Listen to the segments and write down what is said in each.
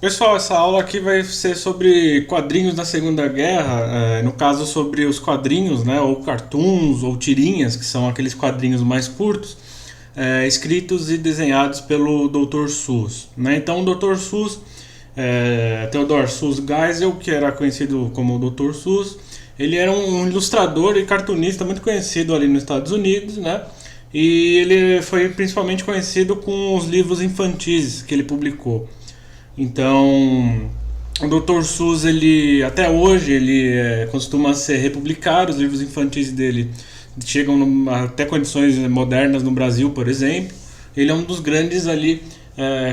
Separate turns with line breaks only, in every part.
Pessoal, essa aula aqui vai ser sobre quadrinhos da Segunda Guerra, no caso sobre os quadrinhos, né, ou cartoons, ou tirinhas, que são aqueles quadrinhos mais curtos, escritos e desenhados pelo Dr. Seuss. Né? Então, o Dr. Seuss, Theodor Seuss Geisel, que era conhecido como Dr. Seuss, ele era um ilustrador e cartunista muito conhecido ali nos Estados Unidos, né? E ele foi principalmente conhecido com os livros infantis que ele publicou. Então, o Dr. Seuss, ele até hoje ele costuma ser republicado, os livros infantis dele chegam até condições modernas no Brasil, por exemplo. Ele é um dos grandes ali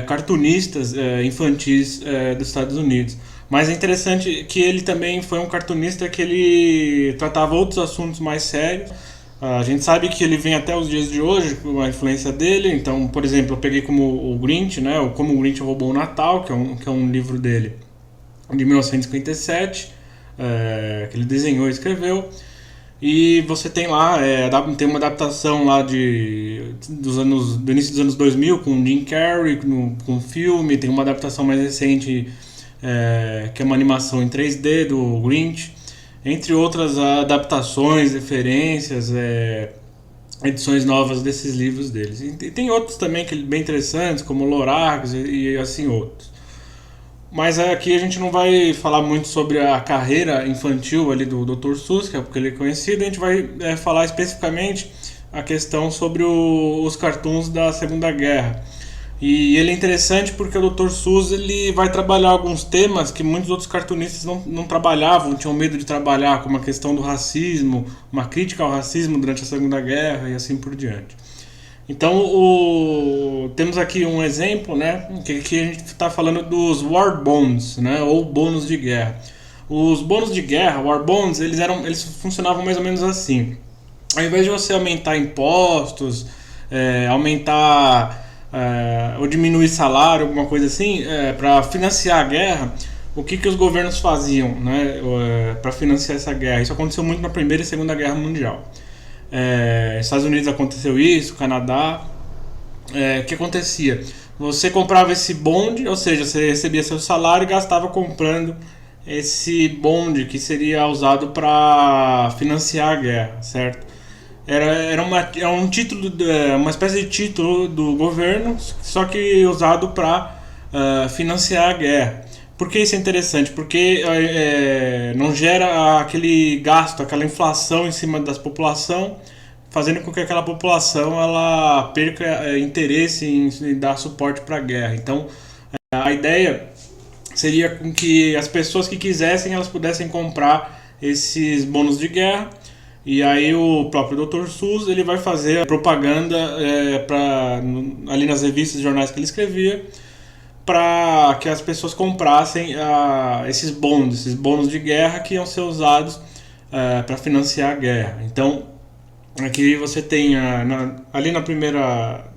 cartunistas infantis dos Estados Unidos. Mas é interessante que ele também foi um cartunista que ele tratava outros assuntos mais sérios. A gente sabe que ele vem até os dias de hoje com a influência dele. Então, por exemplo, eu peguei como o Grinch, né? O Como o Grinch Roubou o Natal, que é um livro dele de 1957, que ele desenhou e escreveu. E você tem lá, tem uma adaptação lá do início dos anos 2000 com Jim Carrey, com filme. Tem uma adaptação mais recente, que é uma animação em 3D do Grinch, entre outras adaptações, referências, edições novas desses livros deles. E tem outros também que bem interessantes, como Lorax e assim outros. Mas aqui a gente não vai falar muito sobre a carreira infantil ali do Dr. Seuss, que é porque ele é conhecido. A gente vai falar especificamente a questão sobre os cartoons da Segunda Guerra. E ele é interessante porque o Dr. Seuss ele vai trabalhar alguns temas que muitos outros cartunistas não trabalhavam, tinham medo de trabalhar, como a questão do racismo, uma crítica ao racismo durante a Segunda Guerra e assim por diante. Então, temos aqui um exemplo, né, que a gente está falando dos War Bonds, né, ou bônus de guerra. Os bônus de guerra, War Bonds, eles funcionavam mais ou menos assim. Ao invés de você aumentar impostos, aumentar ou diminuir salário, alguma coisa assim, para financiar a guerra, o que os governos faziam, né, para financiar essa guerra? Isso aconteceu muito na Primeira e Segunda Guerra Mundial. Estados Unidos aconteceu isso, Canadá. O que acontecia? Você comprava esse bonde, ou seja, você recebia seu salário e gastava comprando esse bonde que seria usado para financiar a guerra, certo? Era um título, uma espécie de título do governo, só que usado para financiar a guerra. Por que isso é interessante? Porque não gera aquele gasto, aquela inflação em cima da população, fazendo com que aquela população ela perca interesse em dar suporte para a guerra. Então, a ideia seria com que as pessoas que quisessem elas pudessem comprar esses bônus de guerra. E aí o próprio Dr. Seuss ele vai fazer propaganda ali nas revistas e jornais que ele escrevia, para que as pessoas comprassem esses bônus de guerra que iam ser usados para financiar a guerra. Então, aqui você tem ali na primeira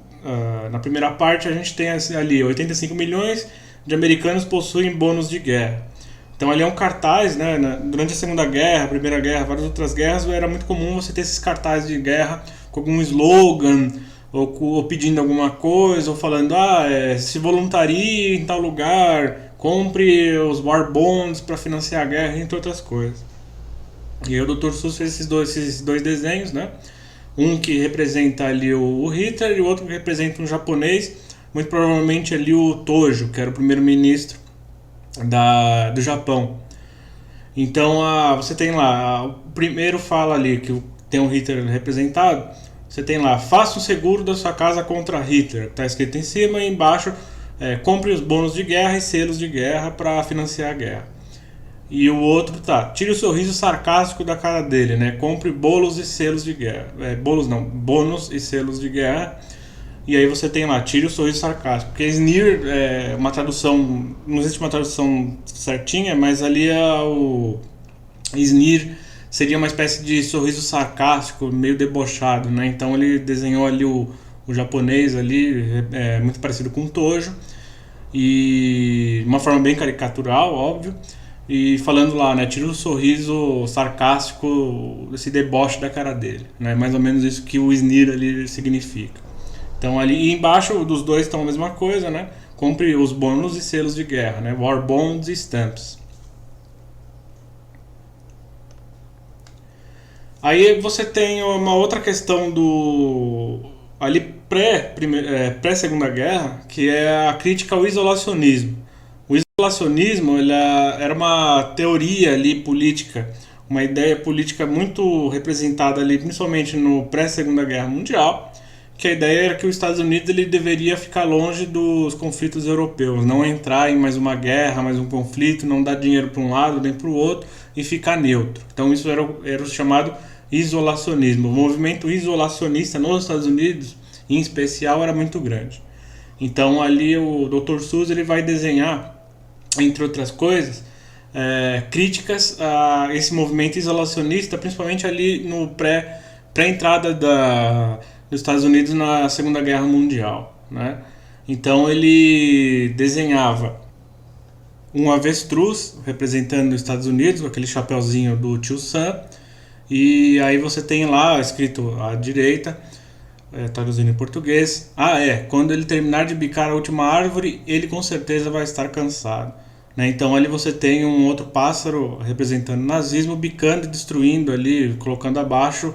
parte a gente tem ali 85 milhões de americanos possuem bônus de guerra. Então ali é um cartaz, né? Durante a Segunda Guerra, a Primeira Guerra, várias outras guerras, era muito comum você ter esses cartazes de guerra com algum slogan, ou pedindo alguma coisa, ou falando, se voluntarie em tal lugar, compre os war bonds para financiar a guerra, entre outras coisas. E aí o Dr. Seuss fez esses dois desenhos, né? Um que representa ali o Hitler e o outro que representa um japonês, muito provavelmente ali o Tojo, que era o primeiro-ministro do Japão. Então você tem lá, o primeiro fala ali que tem o Hitler representado. Você tem lá, faça um seguro da sua casa contra Hitler, está escrito em cima, e embaixo compre os bônus de guerra e selos de guerra para financiar a guerra. E o outro tire o sorriso sarcástico da cara dele, né? Compre bolos e selos de guerra. Bolos não, bônus e selos de guerra. E aí você tem lá, tire o sorriso sarcástico. Porque sneer é uma tradução, não existe uma tradução certinha, mas ali o sneer seria uma espécie de sorriso sarcástico, meio debochado, né? Então ele desenhou ali o japonês ali, muito parecido com o Tojo, e de uma forma bem caricatural, óbvio, e falando lá, né, tira o sorriso sarcástico, esse deboche da cara dele, né? Mais ou menos isso que o sneer ali significa. Então ali e embaixo dos dois estão a mesma coisa, né? compre os bônus e selos de guerra, né? War Bonds e Stamps. Aí você tem uma outra questão do ali pré-segunda guerra, que é a crítica ao isolacionismo. O isolacionismo era uma teoria ali política, uma ideia política muito representada ali, principalmente no pré-segunda guerra mundial, que a ideia era que os Estados Unidos ele deveria ficar longe dos conflitos europeus, não entrar em mais uma guerra, mais um conflito, não dar dinheiro para um lado nem para o outro e ficar neutro. Então isso era o chamado isolacionismo. O movimento isolacionista nos Estados Unidos, em especial, era muito grande. Então ali o Dr. Seuss ele vai desenhar, entre outras coisas, críticas a esse movimento isolacionista, principalmente ali no pré-entrada dos Estados Unidos na Segunda Guerra Mundial, né? Então ele desenhava um avestruz representando os Estados Unidos, com aquele chapeuzinho do Tio Sam, e aí você tem lá escrito à direita, traduzindo em português, quando ele terminar de bicar a última árvore, ele com certeza vai estar cansado. Né? Então ali você tem um outro pássaro representando o nazismo, bicando e destruindo ali, colocando abaixo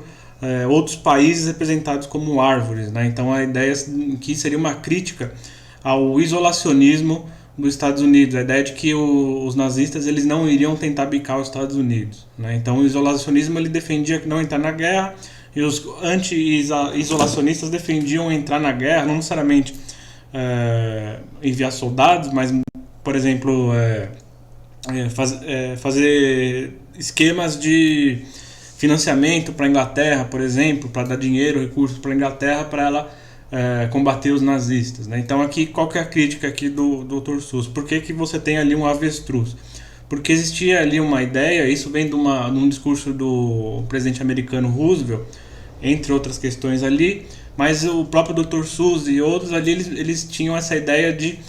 outros países representados como árvores. Né? Então a ideia que seria uma crítica ao isolacionismo dos Estados Unidos, a ideia de que os nazistas eles não iriam tentar bicar os Estados Unidos. Né? Então o isolacionismo ele defendia que não entrar na guerra, e os anti-isolacionistas defendiam entrar na guerra, não necessariamente enviar soldados, mas, por exemplo, fazer esquemas de financiamento para a Inglaterra, por exemplo, para dar dinheiro, recursos para a Inglaterra para ela combater os nazistas. Né? Então aqui, qual que é a crítica aqui do Dr. Seuss? Por que você tem ali um avestruz? Porque existia ali uma ideia, isso vem de um discurso do presidente americano Roosevelt, entre outras questões ali, mas o próprio Dr. Seuss e outros ali, eles tinham essa ideia de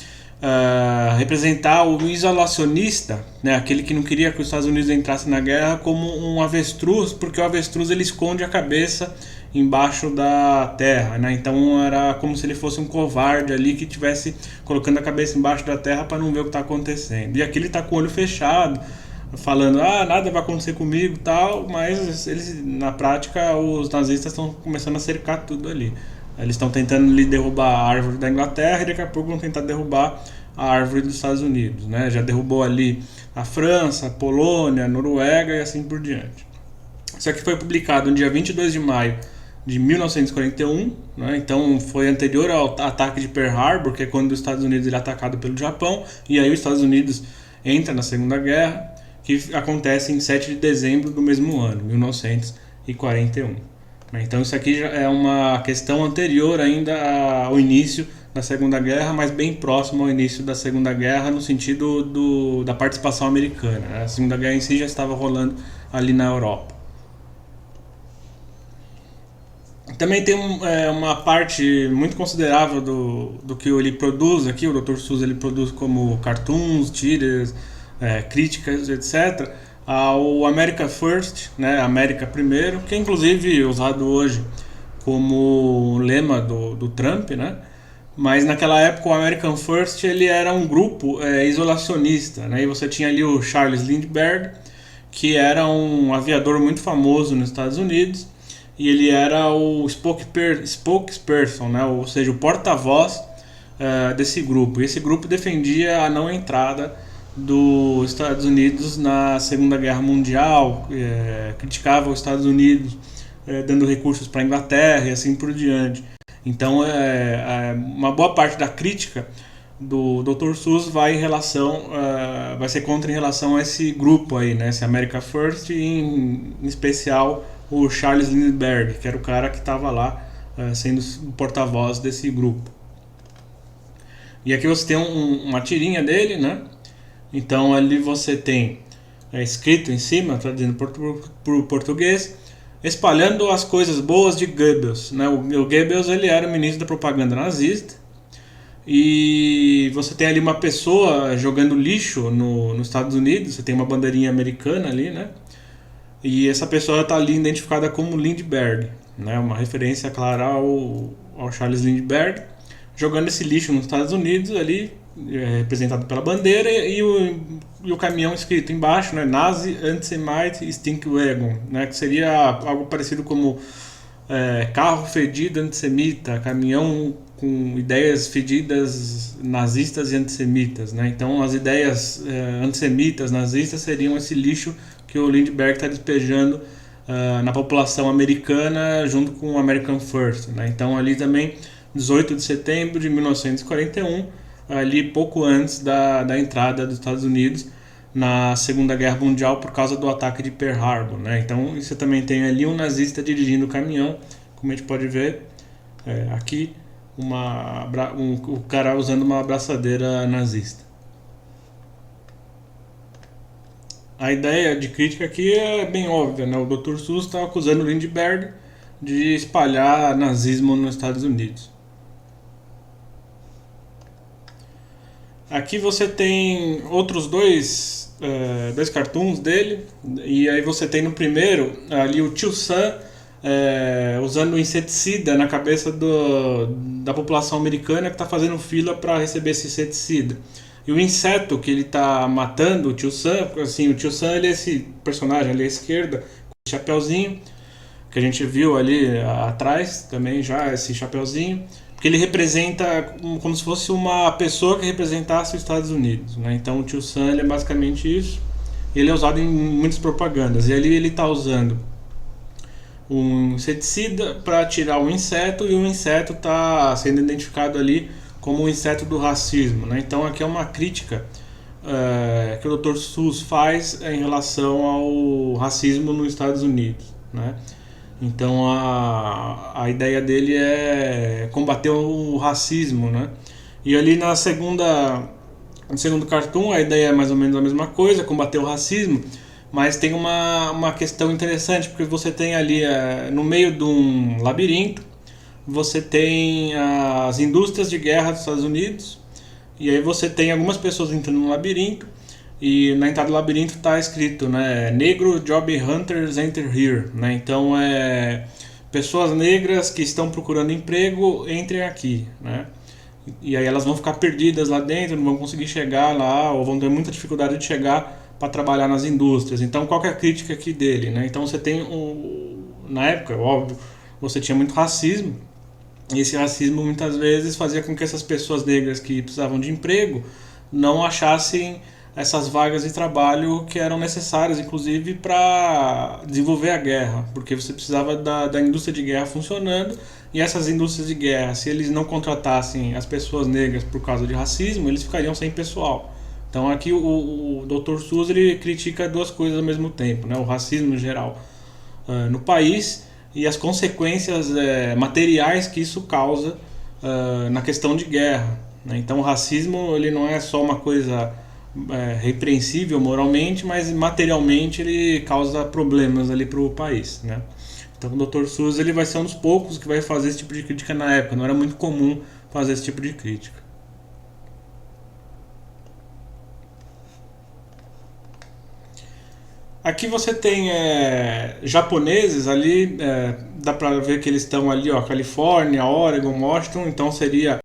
representar o isolacionista, né, aquele que não queria que os Estados Unidos entrassem na guerra, como um avestruz, porque o avestruz ele esconde a cabeça embaixo da terra, né? Então era como se ele fosse um covarde ali que estivesse colocando a cabeça embaixo da terra para não ver o que está acontecendo. E aqui ele está com o olho fechado, falando, nada vai acontecer comigo, tal, mas eles, na prática, os nazistas estão começando a cercar tudo ali. Eles estão tentando derrubar a árvore da Inglaterra e daqui a pouco vão tentar derrubar a árvore dos Estados Unidos, né? Já derrubou ali a França, a Polônia, a Noruega e assim por diante. Isso aqui foi publicado no dia 22 de maio de 1941, né? Então foi anterior ao ataque de Pearl Harbor, que é quando os Estados Unidos é atacado pelo Japão, e aí os Estados Unidos entra na Segunda Guerra, que acontece em 7 de dezembro do mesmo ano, 1941. Então isso aqui já é uma questão anterior ainda ao início da Segunda Guerra, mas bem próximo ao início da Segunda Guerra no sentido da participação americana. Né? A Segunda Guerra em si já estava rolando ali na Europa. Também tem uma parte muito considerável do que ele produz aqui, o Dr. Seuss ele produz como cartoons, tiras, críticas, etc., ao America First, né, América Primeiro, que é inclusive usado hoje como lema do Trump, né? Mas naquela época o American First ele era um grupo isolacionista, né? E você tinha ali o Charles Lindbergh, que era um aviador muito famoso nos Estados Unidos, e ele era o spokesperson, né? Ou seja, o porta-voz desse grupo. E esse grupo defendia a não entrada dos Estados Unidos na Segunda Guerra Mundial, criticava os Estados Unidos dando recursos para a Inglaterra e assim por diante. Então, uma boa parte da crítica do Dr. Seuss vai ser contra em relação a esse grupo aí, né? Esse America First, e em especial o Charles Lindbergh, que era o cara que estava lá sendo o porta-voz desse grupo. E aqui você tem uma tirinha dele, né? Então ali você tem escrito em cima, traduzindo para o português, espalhando as coisas boas de Goebbels. Né? O Goebbels ele era o ministro da propaganda nazista, e você tem ali uma pessoa jogando lixo nos Estados Unidos, você tem uma bandeirinha americana ali, né? E essa pessoa está ali identificada como Lindbergh, né? Uma referência clara ao Charles Lindbergh, jogando esse lixo nos Estados Unidos ali, representado pela bandeira, e o caminhão escrito embaixo, né, Nazi Antisemite Stinkwagen, né, que seria algo parecido como carro fedido antissemita, caminhão com ideias fedidas nazistas e antissemitas, né? Então as ideias antissemitas, nazistas seriam esse lixo que o Lindbergh está despejando na população americana junto com o American First, né? Então ali também 18 de setembro de 1941, ali pouco antes da entrada dos Estados Unidos na Segunda Guerra Mundial por causa do ataque de Pearl Harbor, né? Então você também tem ali um nazista dirigindo o caminhão, como a gente pode ver aqui, o cara usando uma abraçadeira nazista. A ideia de crítica aqui é bem óbvia, né? O Dr. Seuss está acusando o Lindbergh de espalhar nazismo nos Estados Unidos. Aqui você tem outros dois cartoons dele, e aí você tem no primeiro ali o tio Sam usando inseticida na cabeça da população americana que está fazendo fila para receber esse inseticida. E o inseto que ele está matando, o tio Sam, assim, o tio Sam ele é esse personagem ali à esquerda, com esse chapeuzinho, que a gente viu ali atrás também já, esse chapeuzinho, porque ele representa como se fosse uma pessoa que representasse os Estados Unidos, né? Então o tio Sam ele é basicamente isso. Ele é usado em muitas propagandas, e ali ele está usando um inseticida para tirar o inseto, e o inseto está sendo identificado ali como o inseto do racismo, né? Então aqui é uma crítica que o Dr. Seuss faz em relação ao racismo nos Estados Unidos, né? Então a ideia dele é combater o racismo, né? E ali no segundo cartoon a ideia é mais ou menos a mesma coisa, combater o racismo, mas tem uma questão interessante, porque você tem ali no meio de um labirinto, você tem as indústrias de guerra dos Estados Unidos, e aí você tem algumas pessoas entrando no labirinto, e na entrada do labirinto está escrito, né, Negro Job Hunters Enter Here, né? Então pessoas negras que estão procurando emprego, entrem aqui, né? E aí elas vão ficar perdidas lá dentro, não vão conseguir chegar lá, ou vão ter muita dificuldade de chegar para trabalhar nas indústrias. Então qual que é a crítica aqui dele, né? Então você tem na época, óbvio, você tinha muito racismo, e esse racismo muitas vezes fazia com que essas pessoas negras que precisavam de emprego não achassem essas vagas de trabalho que eram necessárias, inclusive, para desenvolver a guerra, porque você precisava da indústria de guerra funcionando, e essas indústrias de guerra, se eles não contratassem as pessoas negras por causa de racismo, eles ficariam sem pessoal. Então aqui o Dr. Seuss ele critica duas coisas ao mesmo tempo, né? O racismo em geral no país, e as consequências materiais que isso causa na questão de guerra, né? Então o racismo ele não é só uma coisa repreensível moralmente, mas materialmente ele causa problemas ali para o país, né? Então o Dr. Seuss ele vai ser um dos poucos que vai fazer esse tipo de crítica na época, não era muito comum fazer esse tipo de crítica. Aqui você tem japoneses ali, dá para ver que eles estão ali, ó, Califórnia, Oregon, Washington, então seria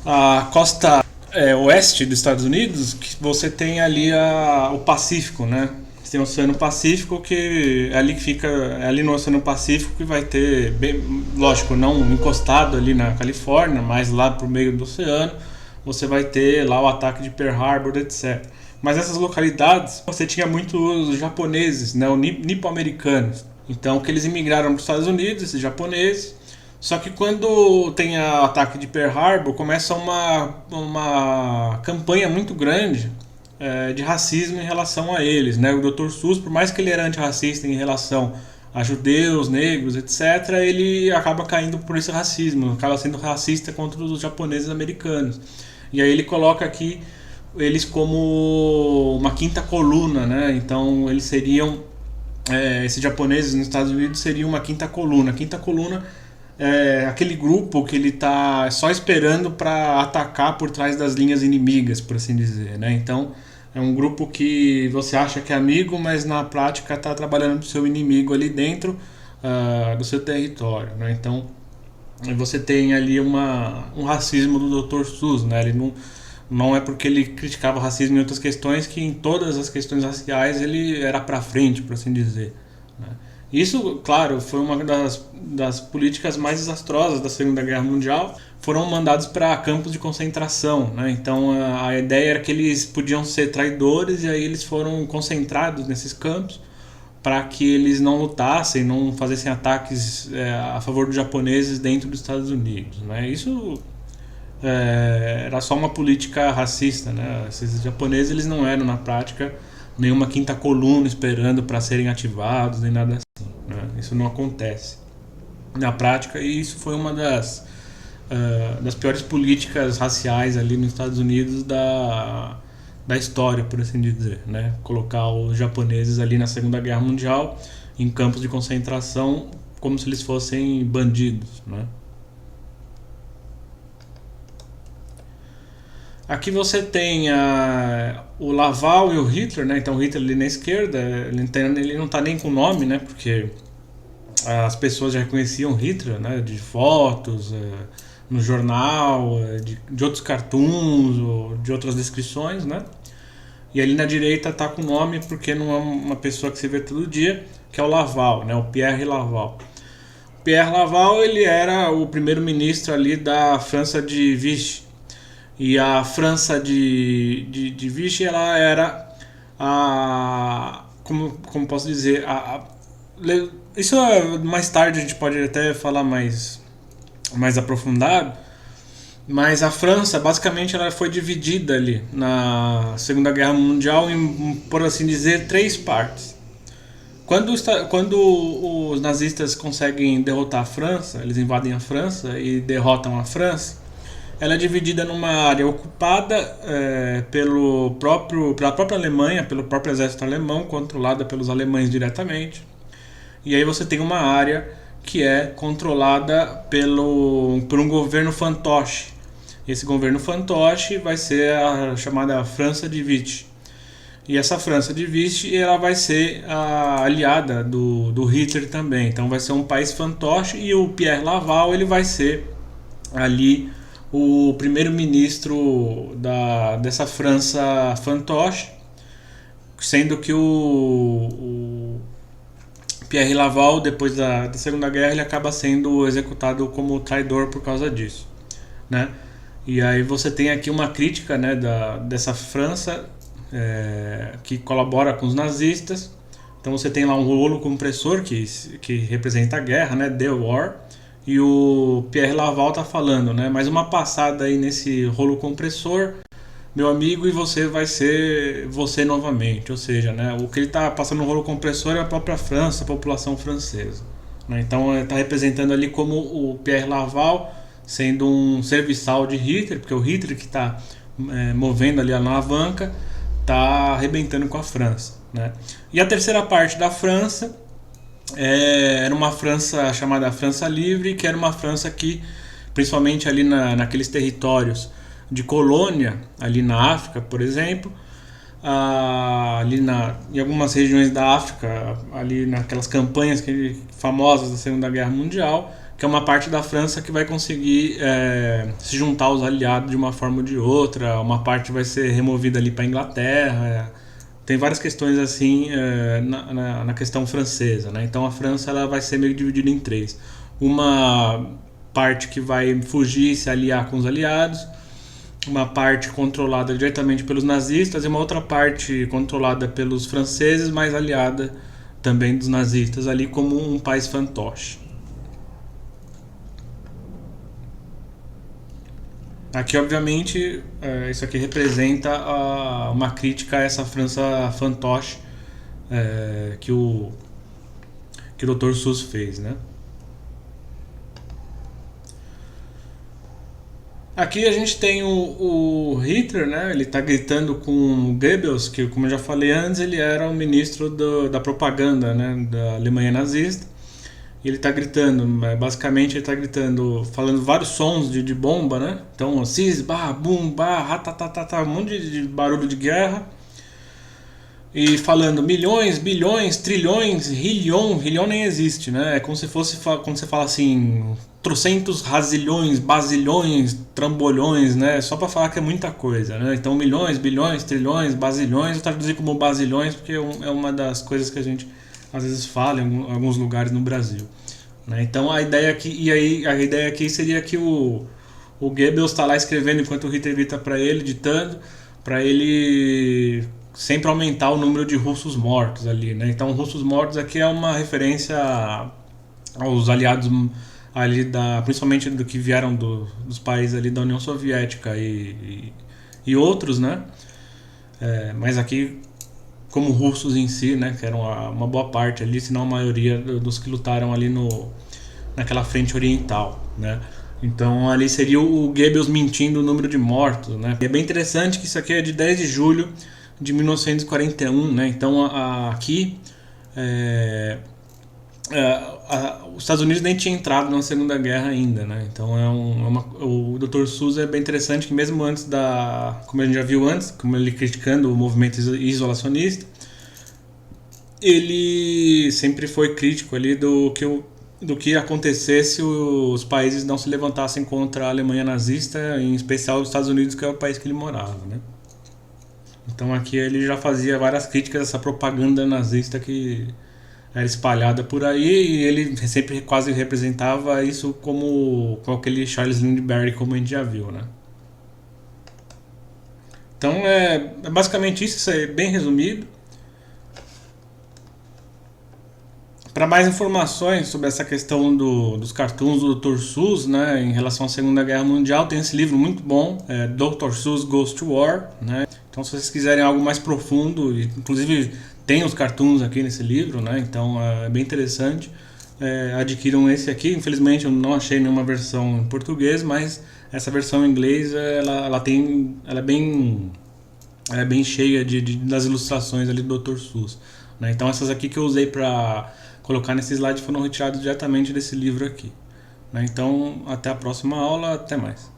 a costa oeste dos Estados Unidos, que você tem ali o Pacífico, né? Você tem o Oceano Pacífico, que é ali que fica, é ali no Oceano Pacífico que vai ter, bem, lógico, não encostado ali na Califórnia, mas lá pro meio do oceano, você vai ter lá o ataque de Pearl Harbor, etc. Mas nessas localidades você tinha muitos japoneses, né, nipo-americanos. Então que eles imigraram para os Estados Unidos, esses japoneses. Só que quando tem o ataque de Pearl Harbor, começa uma campanha muito grande de racismo em relação a eles, né? O Dr. Seuss, por mais que ele era antirracista em relação a judeus, negros, etc., ele acaba caindo por esse racismo, acaba sendo racista contra os japoneses americanos. E aí ele coloca aqui eles como uma quinta coluna, né? Então eles seriam, esses japoneses nos Estados Unidos seriam uma quinta coluna. A quinta coluna é aquele grupo que ele está só esperando para atacar por trás das linhas inimigas, por assim dizer, né? Então é um grupo que você acha que é amigo, mas na prática está trabalhando para o seu inimigo ali dentro do seu território, né? Então você tem ali um racismo do Dr. Seuss, né? Ele Não é porque ele criticava o racismo em outras questões que em todas as questões raciais ele era para frente, por assim dizer, né? Isso, claro, foi uma das políticas mais desastrosas da Segunda Guerra Mundial. Foram mandados para campos de concentração, né? Então a ideia era que eles podiam ser traidores e aí eles foram concentrados nesses campos para que eles não lutassem, não fizessem ataques a favor dos japoneses dentro dos Estados Unidos, né? Isso era só uma política racista, né? Esses japoneses eles não eram na prática nenhuma quinta coluna esperando para serem ativados nem nada assim, né? Isso não acontece na prática e isso foi uma das piores políticas raciais ali nos Estados Unidos da história, por assim dizer, né? Colocar os japoneses ali na Segunda Guerra Mundial em campos de concentração como se eles fossem bandidos, né? Aqui você tem o Laval e o Hitler, né? Então o Hitler ali na esquerda, ele não está nem com nome, né? Porque as pessoas já reconheciam Hitler, né? De fotos, no jornal, de outros cartoons, ou de outras descrições, né? E ali na direita está com nome porque não é uma pessoa que se vê todo dia, que é o Laval, né? O Pierre Laval. Pierre Laval ele era o primeiro-ministro ali da França de Vichy. E a França de Vichy ela era como posso dizer, isso mais tarde a gente pode até falar mais aprofundado, mas a França basicamente ela foi dividida ali na Segunda Guerra Mundial em, por assim dizer, três partes. Quando os nazistas conseguem derrotar a França, eles invadem a França e derrotam a França, ela é dividida numa área ocupada pela própria Alemanha, pelo próprio exército alemão, controlada pelos alemães diretamente. E aí você tem uma área que é controlada por um governo fantoche. Esse governo fantoche vai ser a chamada França de Vichy. E essa França de Vichy ela vai ser a aliada do Hitler também. Então vai ser um país fantoche e o Pierre Laval ele vai ser ali o primeiro-ministro dessa França fantoche, sendo que o Pierre Laval, depois da Segunda Guerra, ele acaba sendo executado como traidor por causa disso, né? E aí você tem aqui uma crítica, né, dessa França que colabora com os nazistas. Então você tem lá um rolo compressor que representa a guerra, né, The War, e o Pierre Laval tá falando, né, mais uma passada aí nesse rolo compressor, meu amigo, e você vai ser você novamente. Ou seja, né, o que ele tá passando no rolo compressor é a própria França, a população francesa, né? Então está representando ali como o Pierre Laval sendo um serviçal de Hitler, porque o Hitler que está movendo ali a alavanca está arrebentando com a França, né? E a terceira parte da França era uma França chamada França Livre, que era uma França que, principalmente ali naqueles territórios de colônia, ali na África, por exemplo, em algumas regiões da África, ali naquelas campanhas famosas da Segunda Guerra Mundial, que é uma parte da França que vai conseguir se juntar aos aliados de uma forma ou de outra, uma parte vai ser removida ali para a Inglaterra. Tem várias questões assim na questão francesa, né? Então a França ela vai ser meio dividida em três. Uma parte que vai fugir e se aliar com os aliados, uma parte controlada diretamente pelos nazistas e uma outra parte controlada pelos franceses, mas aliada também dos nazistas, ali como um país fantoche. Aqui, obviamente, isso aqui representa uma crítica a essa França fantoche que o Dr. Seuss fez, né? Aqui a gente tem o Hitler, né? Ele está gritando com o Goebbels, que, como eu já falei antes, ele era o ministro da propaganda, né, da Alemanha nazista. Ele está gritando, basicamente ele está gritando, falando vários sons de bomba, né? Então, cis, bah, bum, bah, ratatatata, um monte de barulho de guerra. E falando milhões, bilhões, trilhões, rilhão nem existe, né? É como se fosse, quando você fala assim, trocentos razilhões, basilhões, trambolhões, né? Só para falar que é muita coisa, né? Então milhões, bilhões, trilhões, basilhões, eu traduzi como basilhões porque é uma das coisas que a gente às vezes fala em alguns lugares no Brasil, né? Então a ideia aqui, e aí a ideia aqui seria que o Goebbels está lá escrevendo enquanto o Hitler grita para ele, ditando, para ele sempre aumentar o número de russos mortos ali, né? Então russos mortos aqui é uma referência aos aliados ali principalmente do que vieram dos países ali da União Soviética e outros, né? Mas aqui como russos em si, né? Que eram uma boa parte ali, se não a maioria dos que lutaram ali naquela frente oriental, né? Então ali seria o Goebbels mentindo o número de mortos, né? E é bem interessante que isso aqui é de 10 de julho de 1941, né? Então aqui os Estados Unidos nem tinha entrado na Segunda Guerra ainda, né? Então o Dr. Seuss é bem interessante que mesmo antes como a gente já viu antes, como ele criticando o movimento isolacionista, ele sempre foi crítico ali do que acontecesse se os países não se levantassem contra a Alemanha nazista, em especial os Estados Unidos, que é o país que ele morava, né? Então aqui ele já fazia várias críticas a essa propaganda nazista que era espalhada por aí, e ele sempre quase representava isso como com aquele Charles Lindbergh, como a gente já viu, né? Então é basicamente isso é bem resumido. Para mais informações sobre essa questão dos cartoons do Dr. Seuss, né, em relação à Segunda Guerra Mundial, tem esse livro muito bom, Dr. Seuss Goes to War, né? Então, se vocês quiserem algo mais profundo, inclusive tem os cartoons aqui nesse livro, né? Então é bem interessante. Adquiram esse aqui. Infelizmente eu não achei nenhuma versão em português, mas essa versão em inglês ela é bem cheia das ilustrações ali do Dr. Seuss, né? Então essas aqui que eu usei para colocar nesse slide foram retiradas diretamente desse livro aqui, né? Então até a próxima aula, até mais.